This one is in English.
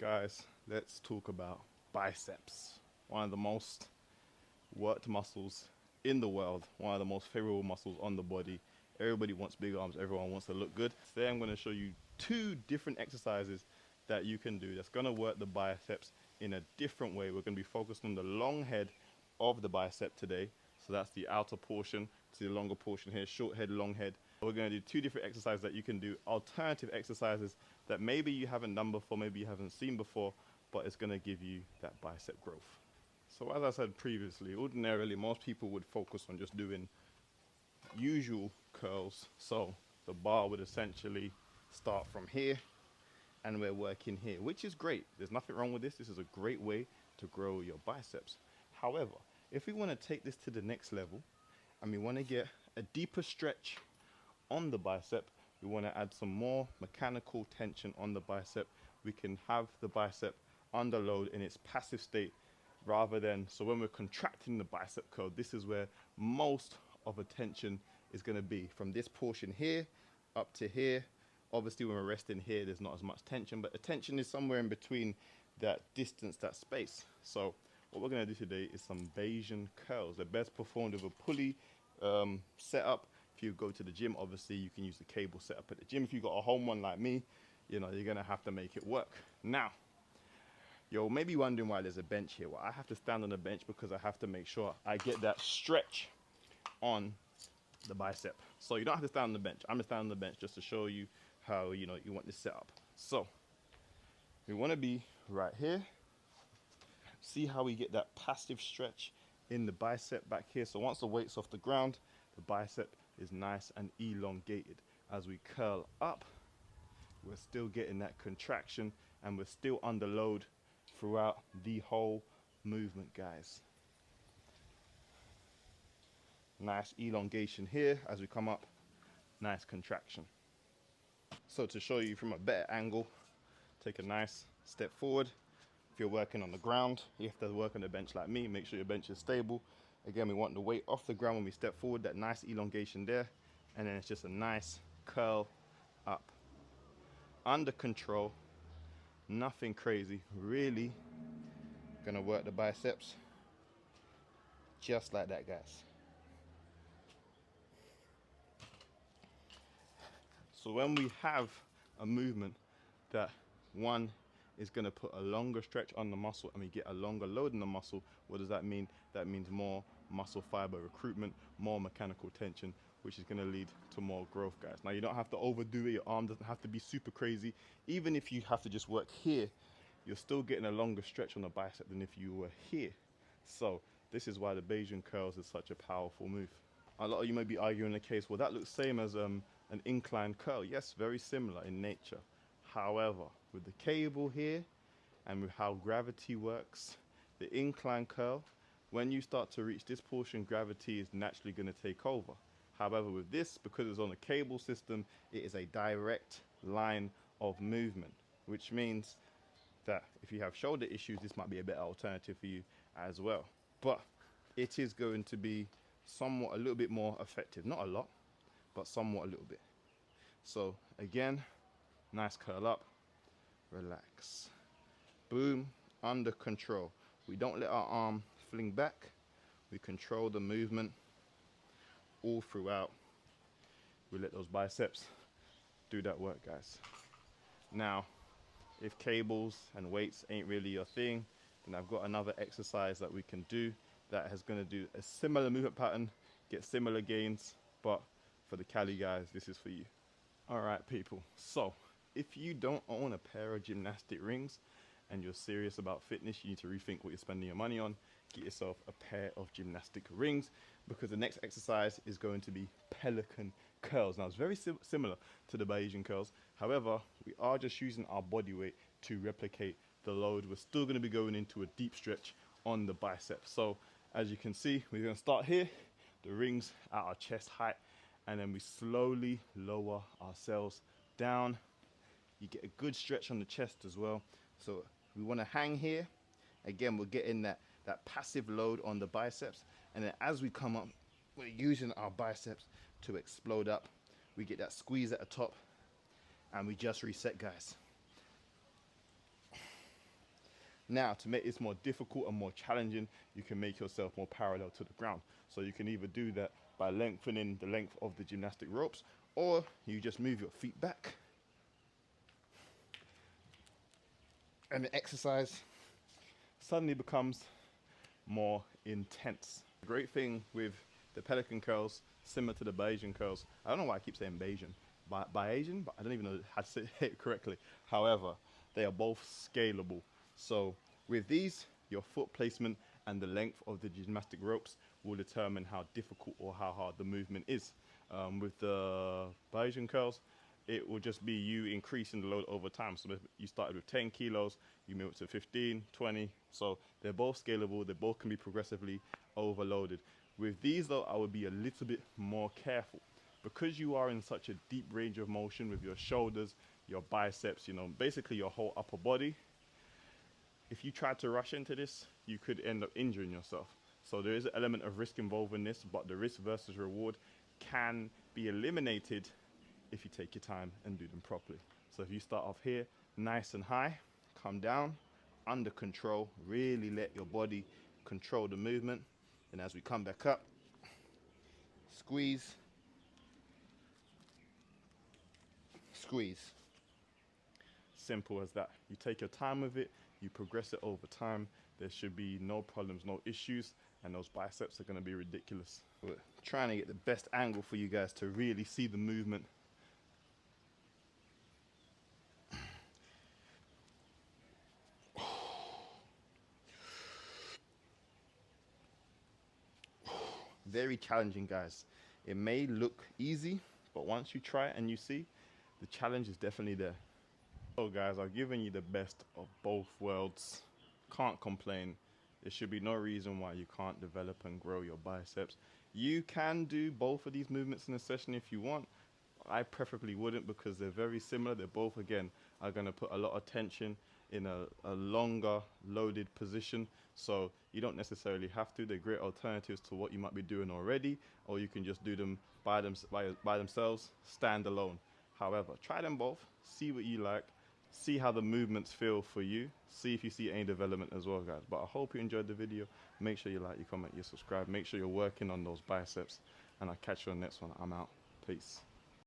Guys, let's talk about biceps. One of the most worked muscles in the world, one of the most favorable muscles on the body. Everybody wants big arms, everyone wants to look good. Today I'm going to show you two different exercises that you can do that's going to work the biceps in a different way. We're going to be focused on the long head of the bicep today. So that's the outer portion to the longer portion here, short head, long head. We're going to do two different exercises that you can do, alternative exercises that maybe you haven't done before, maybe you haven't seen before, but it's going to give you that bicep growth. So as I said previously, ordinarily most people would focus on just doing usual curls. So the bar would essentially start from here and we're working here, which is great. There's nothing wrong with this. This is a great way to grow your biceps. However, if we want to take this to the next level and we want to get a deeper stretch on the bicep, we want to add some more mechanical tension on the bicep, we can have the bicep under load in its passive state rather than, so when we're contracting the bicep curl, this is where most of the tension is going to be, from this portion here up to here. Obviously when we're resting here, there's not as much tension, but the tension is somewhere in between that distance, that space. So what we're going to do today is some Bayesian curls. They're best performed with a pulley setup. If you go to the gym, obviously you can use the cable setup at the gym. If you've got a home one like me, you know, you're going to have to make it work. Now, you're maybe wondering why there's a bench here. Well, I have to stand on the bench because I have to make sure I get that stretch on the bicep. So you don't have to stand on the bench. I'm going to stand on the bench just to show you how, you know, you want this set up. So we want to be right here. See how we get that passive stretch in the bicep back here. So once the weight's off the ground, the bicep is nice and elongated. As we curl up, we're still getting that contraction and we're still under load throughout the whole movement, guys. Nice elongation here as we come up, nice contraction. So to show you from a better angle, take a nice step forward. If you're working on the ground, you have to work on the bench like me. Make sure your bench is stable. Again, we want the weight off the ground when we step forward, that nice elongation there. And then it's just a nice curl up. Under control, nothing crazy. Really gonna work the biceps just like that, guys. So when we have a movement that one is going to put a longer stretch on the muscle and we get a longer load in the muscle, what does that mean? That means more muscle fiber recruitment, more mechanical tension, which is going to lead to more growth, guys. Now you don't have to overdo it. Your arm doesn't have to be super crazy. Even if you have to just work here, you're still getting a longer stretch on the bicep than if you were here. So this is why the Bayesian curls is such a powerful move. A lot of you may be arguing the case, well, that looks same as an incline curl. Yes, very similar in nature. However, with the cable here and with how gravity works, the incline curl, when you start to reach this portion, gravity is naturally going to take over. However, with this, because it's on a cable system, it is a direct line of movement, which means that if you have shoulder issues, this might be a better alternative for you as well. But it is going to be somewhat a little bit more effective. Not a lot, but somewhat a little bit. So again, nice curl up, relax. Boom, under control. We don't let our arm fling back. We control the movement all throughout. We let those biceps do that work, guys. Now, if cables and weights ain't really your thing, then I've got another exercise that we can do that is going to do a similar movement pattern, get similar gains, but for the Cali guys, this is for you. All right, people. So if you don't own a pair of gymnastic rings and you're serious about fitness, you need to rethink what you're spending your money on. Get yourself a pair of gymnastic rings, because the next exercise is going to be Pelican curls. Now it's very similar to the Bayesian curls. However, we are just using our body weight to replicate the load. We're still going to be going into a deep stretch on the bicep. So as you can see, we're going to start here, the rings at our chest height, and then we slowly lower ourselves down. You get a good stretch on the chest as well. So we want to hang here. Again, we're getting that passive load on the biceps. And then as we come up, we're using our biceps to explode up. We get that squeeze at the top and we just reset, guys. Now, to make this more difficult and more challenging, you can make yourself more parallel to the ground. So you can either do that by lengthening the length of the gymnastic ropes, or you just move your feet back. And the exercise suddenly becomes more intense. The great thing with the Pelican curls, similar to the Bayesian curls, I don't know why I keep saying Bayesian, Bayesian, but I don't even know how to say it correctly. However, they are both scalable. So with these, your foot placement and the length of the gymnastic ropes will determine how difficult or how hard the movement is. With the Bayesian curls, it will just be you increasing the load over time. So if you started with 10 kilos, you move it to 15, 20. So they're both scalable. They both can be progressively overloaded. With these though, I would be a little bit more careful because you are in such a deep range of motion with your shoulders, your biceps, you know, basically your whole upper body. If you try to rush into this, you could end up injuring yourself. So there is an element of risk involved in this, but the risk versus reward can be eliminated if you take your time and do them properly. So if you start off here, nice and high, come down, under control, really let your body control the movement. And as we come back up, squeeze, squeeze. Simple as that. You take your time with it, you progress it over time. There should be no problems, no issues, and those biceps are going to be ridiculous. We're trying to get the best angle for you guys to really see the movement. Very challenging, guys. It may look easy, but once you try it and you see, the challenge is definitely there. So guys, I've given you the best of both worlds. Can't complain. There should be no reason why you can't develop and grow your biceps. You can do both of these movements in a session if you want. I preferably wouldn't because they're very similar. They're both, again, are going to put a lot of tension in a longer loaded position. So you don't necessarily have to. They're great alternatives to what you might be doing already, or you can just do them by themselves, stand alone. However, try them both, see what you like, see how the movements feel for you, see if you see any development as well, guys. But I hope you enjoyed the video. Make sure you like, you comment, you subscribe. Make sure you're working on those biceps, and I'll catch you on the next one. I'm out. Peace.